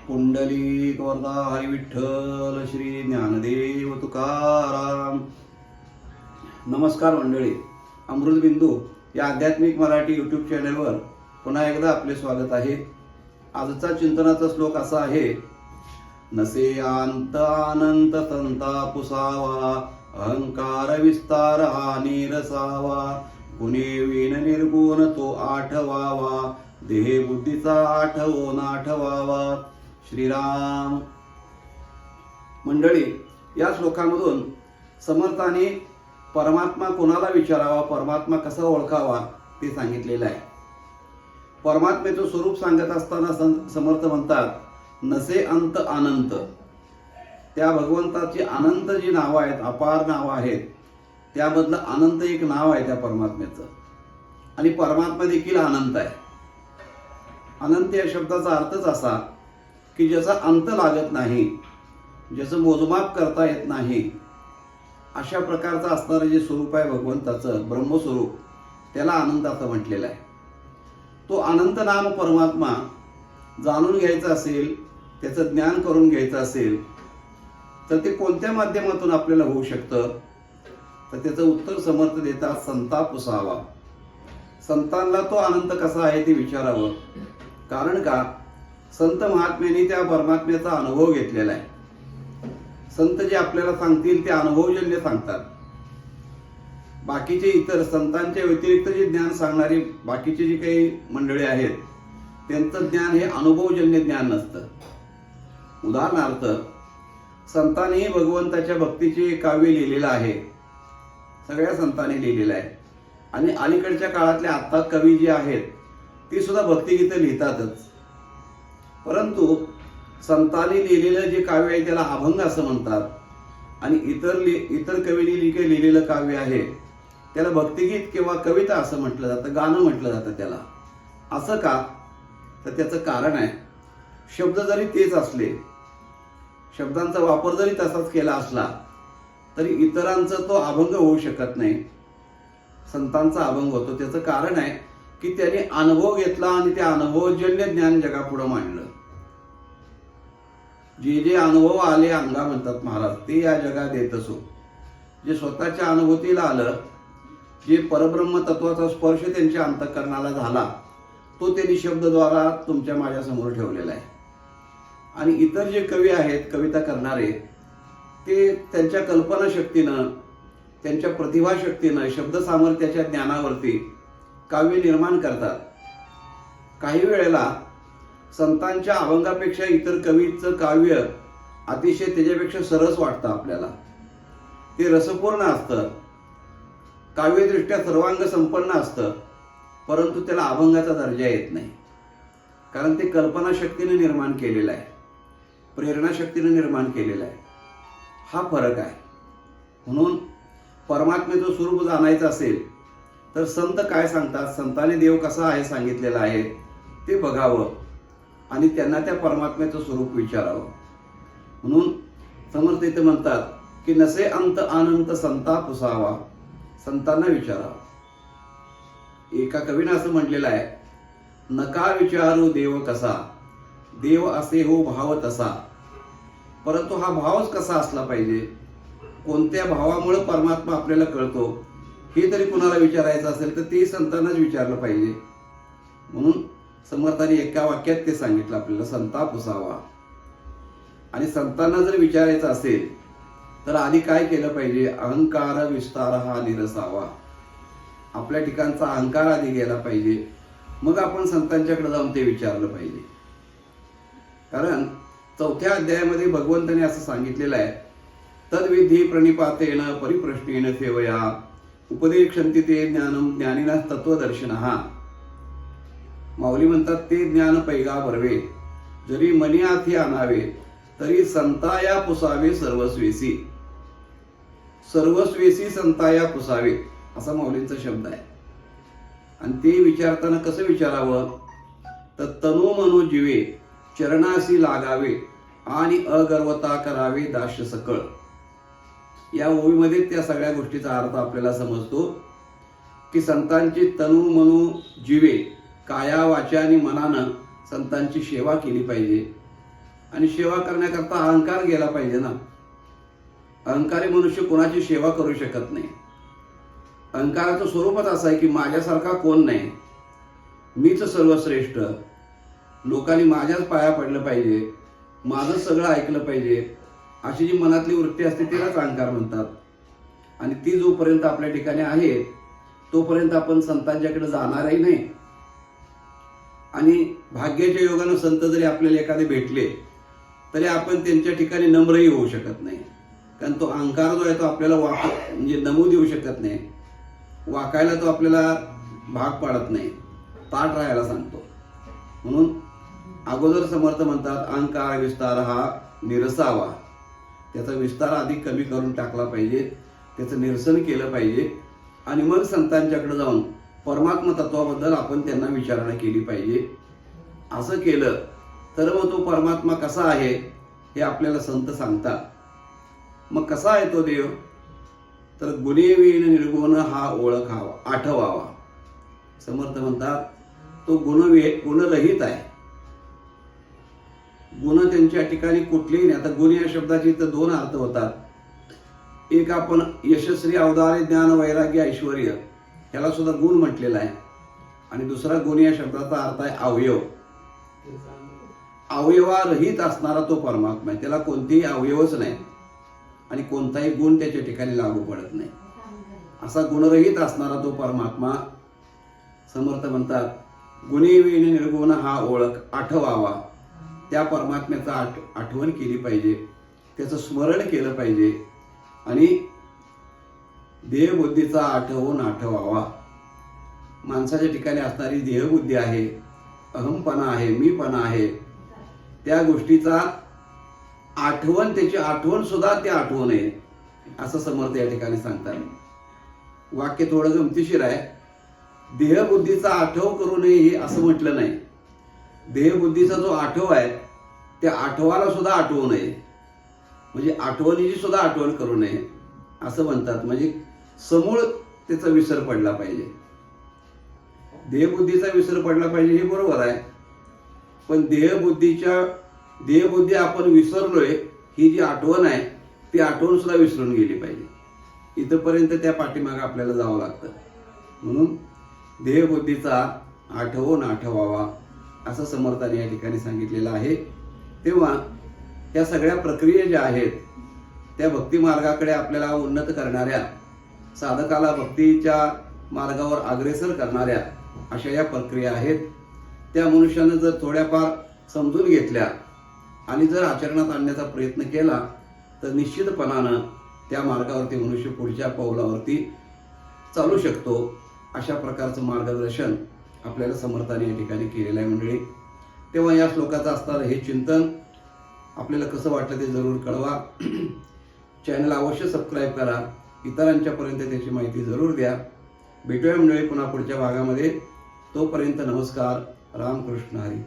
पुंडलिक वरदा हरी विठ्ठल श्री ज्ञानदेव तुकाराम. नमस्कार मंडळी, अमृतबिंदू या आध्यात्मिक मराठी यूट्यूब चॅनलवर पुन्हा एकदा आपले स्वागत आहे. आजचा चिंतनाचा श्लोक असा आहे: नसे अंत अनंत संतापुसावा, अहंकार विस्तार हा निरसावा, गुणे विण निर्गुण तो आठवावा, देह बुद्धीचा आठवो नाठवावा. श्रीराम. मंडळी, या श्लोकामधून समर्थाने परमात्मा कोणाला विचारावा, परमात्मा कसा ओळखावा ते सांगितलेलं आहे. परमात्मेचं स्वरूप सांगत असताना समर्थ म्हणतात, नसे अंत अनंत. त्या भगवंताची अनंत जी नावं आहेत, अपार नावं आहेत, त्यामधलं अनंत एक नाव आहे त्या परमात्म्याचं. आणि परमात्मा देखील अनंत आहे. अनंत या शब्दाचा अर्थच असा की ज्याचा अंत लागत नाही, ज्याचं मोजमाप करता येत नाही, अशा प्रकारचं असणारं जे स्वरूप आहे भगवंताचं ब्रह्मस्वरूप, त्याला अनंत असं म्हटलेलं आहे. तो अनंत नाम परमात्मा जाणून घ्यायचं असेल, त्याचं ज्ञान करून घ्यायचं असेल, तर ते कोणत्या माध्यमातून आपल्याला होऊ शकतं, तर त्याचं उत्तर समर्थ देतात, संतापुसावा. संतांना तो अनंत कसा आहे ते विचारावं. कारण का, संत महात्म्यांनी त्या परमात्म्याचा अनुभव घेतलेला आहे. संत जे आपल्याला सांगतील ते अनुभवजन्य सांगतात. बाकीचे इतर संतांच्या व्यतिरिक्त जे ज्ञान सांगणारी बाकीचे जी काही मंडळी आहेत, त्यांचं ज्ञान हे अनुभवजन्य ज्ञान नसतं. उदाहरणार्थ, संतांनी भगवंताच्या भक्तीचे काव्य लिहिलेलं आहे, सगळ्या संतांनी लिहिलेलं आहे. आणि अलीकडच्या काळातले आत्ता कवी जे आहेत ती सुद्धा भक्तिगीतं लिहितातच. परंतु संतांनी लिहिलेलं जे काव्य आहे त्याला अभंग असं म्हणतात. आणि इतर कवींनी जे लिहिलेलं काव्य आहे त्याला भक्तिगीत किंवा कविता असं म्हटलं जातं, गाणं म्हटलं जातं त्याला. असं का, तर त्याचं कारण आहे, शब्द जरी तेच असले, शब्दांचा वापर जरी तसाच केला असला, तरी इतरांचा तो अभंग होऊ शकत नाही. संतांचा अभंग होतो. त्याचं कारण आहे की त्यांनी अनुभव घेतला आणि त्या अनुभवजन्य ज्ञान जगापुढं मांडलं. जे जे अनुभव आले अंगा म्हणतात महाराज, ते या जगात येत असो. जे स्वतःच्या अनुभूतीला आलं, जे परब्रह्म तत्वाचा स्पर्श त्यांच्या अंतःकरणाला झाला, तो त्यांनी शब्दद्वारा तुमच्या माझ्यासमोर ठेवलेला आहे. आणि इतर जे कवी आहेत, कविता करणारे, ते त्यांच्या कल्पनाशक्तीनं, त्यांच्या प्रतिभाशक्तीनं, शब्द सामर्थ्याच्या ज्ञानावरती काव्य निर्माण करतात. काही वेळेला संतांच्या अभंगापेक्षा इतर कवीचं काव्य अतिशय त्याच्यापेक्षा सरस वाटतं आपल्याला. ते रसपूर्ण असतं, काव्यदृष्ट्या सर्वांग संपन्न असतं, परंतु त्याला अभंगाचा दर्जा येत नाही. कारण ते कल्पनाशक्तीने निर्माण केलेलं आहे, प्रेरणाशक्तीने निर्माण केलेलं आहे. हा फरक आहे. म्हणून परमात्म्याचं स्वरूप जाणायचं असेल तर संत काय सांगतात, संतांनी देव कसा आहे सांगितलेला आहे ते बघावं आणि त्यांना त्या परमात्म्याचं स्वरूप विचारावं. म्हणून समर्थ इथे म्हणतात की नसे अंत अनंत संतापुसावा, संतांना विचारावं. एका कवीनं असं म्हटलेलं आहे, नका विचारू देव कसा, देव असे हो भाव तसा. परंतु हा भावच कसा असला पाहिजे, कोणत्या भावामुळे परमात्मा आपल्याला कळतो, हे तरी कुणाला विचारायचं असेल तर ते संतांनाच विचारलं पाहिजे. म्हणून समर्थाने एका वाक्यात ते सांगितलं आपल्याला, संतापुसावा. आणि संतांना जर विचारायचं असेल तर आधी काय केलं पाहिजे, अहंकार विस्तार हा निरसावा. आपल्या ठिकाणचा अहंकार आधी गेला पाहिजे, मग आपण संतांच्याकडे जाऊन ते विचारलं पाहिजे. कारण 4थ्या अध्यायामध्ये भगवंताने असं सांगितलेलं आहे, तद्विधी प्रणिपातेन परिप्रश्नेन सेवया उपदेक्षन्ति ते ज्ञानम ज्ञानिनः तत्वदर्शिनः. माऊली म्हणतात, ते ज्ञान पैगा भरवे, जरी मनी हाती आणावे, तरी संताया पुसावे सर्वस्वेसी. सर्वस्वेसी संताया पुसावे, असा माऊलींचा शब्द आहे. आणि ते विचारताना कसं विचारावं, तर तनु मनो जीवे चरणाशी लागावे आणि अगर्वता करावे दास्य सकळ. या ओवीमध्ये त्या सगळ्या गोष्टीचा अर्थ आपल्याला समजतो की संतांची तनु मनो जीवे, काया वाचा आणि मनानं संतांची सेवा केली पाहिजे. आणि सेवा करण्याकरता अहंकार गेला पाहिजे ना. अहंकारी मनुष्य कोणाची सेवा करू शकत नाही. अहंकाराचं स्वरूपच असं आहे की माझ्यासारखा कोण नाही, मीच सर्वश्रेष्ठ, लोकांनी माझ्याच पाया पडलं पाहिजे, माझं सगळं ऐकलं पाहिजे, अशी जी मनातली वृत्ती असते तिलाच अहंकार म्हणतात. आणि ती जोपर्यंत आपल्या ठिकाणी आहे तोपर्यंत आपण संतांच्याकडे जाणारही नाही. आणि भाग्याच्या योगानं संत जरी आपल्याला एखादे भेटले तरी आपण त्यांच्या ठिकाणी नम्रही होऊ शकत नाही. कारण तो अहंकार जो आहे तो आपल्याला म्हणजे नमू देऊ शकत नाही, वाकायला तो आपल्याला भाग पाडत नाही, ताट राहायला सांगतो. म्हणून अगोदर समर्थ म्हणतात अहंकार विस्तार हा निरसावा. त्याचा विस्तार आधी कमी करून टाकला पाहिजे, त्याचं निरसन केलं पाहिजे. आणि मग संतांच्याकडे जाऊन परमात्मा तत्वाबद्दल आपण त्यांना विचारणा केली पाहिजे. असं केलं तर मग तो परमात्मा कसा आहे हे आपल्याला संत सांगतात. मग कसा आहे तो देव, तर गुणेवीन निर्गुण हा ओळखावा आठवावा. समर्थ म्हणतात तो गुणरहित आहे. गुण त्यांच्या ठिकाणी कुठलेही नाही. आता गुण या शब्दाचे तर दोन अर्थ होतात. एक आपण यशस्वी अवधारे ज्ञान वैराग्य ऐश्वर ह्याला सुद्धा गुण म्हटलेला आहे. आणि दुसरा गुण या शब्दाचा अर्थ आहे अवयव. अवयवारहित असणारा तो परमात्मा आहे. त्याला कोणतेही अवयवच नाही आणि कोणताही गुण त्याच्या ठिकाणी लागू पडत नाही. असा गुणरहित असणारा तो परमात्मा समर्थ म्हणतात गुणेविण निर्गुण हा ओळख आठवावा. त्या परमात्म्याचा आठवण केली पाहिजे, त्याचं स्मरण केलं पाहिजे. आणि देहबुद्धीचा आठवावा. माणसाच्या ठिकाणी असणारी देहबुद्धी आहे, अहमपणा आहे, मीपणा आहे, त्या गोष्टीचा आठवण, त्याची आठवण सुद्धा ते आठवू नये असं समर्थ या ठिकाणी सांगतात. वाक्य थोडं गमतीशीर आहे. देहबुद्धीचा आठव करू नये हे असं म्हटलं नाही. देहबुद्धीचा जो आठव आहे त्या आठवाला सुद्धा आठवू नये, म्हणजे आठवणीची सुद्धा आठवण करू नये असं म्हणतात. म्हणजे समूळ त्याचा विसर पडला पाहिजे. देहबुद्धीचा विसर पडला पाहिजे हे बरोबर आहे, पण देहबुद्धी आपण विसरलोय ही जी आठवण आहे ती आठवण सुद्धा विसरून गेली पाहिजे. इथपर्यंत त्या पाठीमागे आपल्याला जावं लागतं. म्हणून देहबुद्धीचा आठवावा असं समर्थाने या ठिकाणी सांगितलेलं आहे. तेव्हा या सगळ्या प्रक्रिया ज्या आहेत त्या भक्ती मार्गाकडे आपल्याला उन्नत करणाऱ्या, साधकाला भक्तीच्या मार्गावर अग्रेसर करणाऱ्या अशा या प्रक्रिया आहेत. त्या मनुष्यानं जर थोड्याफार समजून घेतल्या आणि जर आचरणात आणण्याचा प्रयत्न केला तर निश्चितपणानं त्या मार्गावरती मनुष्य पुढच्या पावलावरती चालू शकतो. अशा प्रकारचं मार्गदर्शन आपल्याला समर्थाने या ठिकाणी केलेलं आहे मंडळी. तेव्हा या श्लोकाचं असणारं हे चिंतन आपल्याला कसं वाटलं ते जरूर कळवा. चॅनल अवश्य सबस्क्राईब करा, इतरांच्यापर्यंत त्याची माहिती जरूर द्या. भेटूया मंडळी पुन्हा पुढच्या भागामध्ये. तोपर्यंत नमस्कार. रामकृष्ण हरी.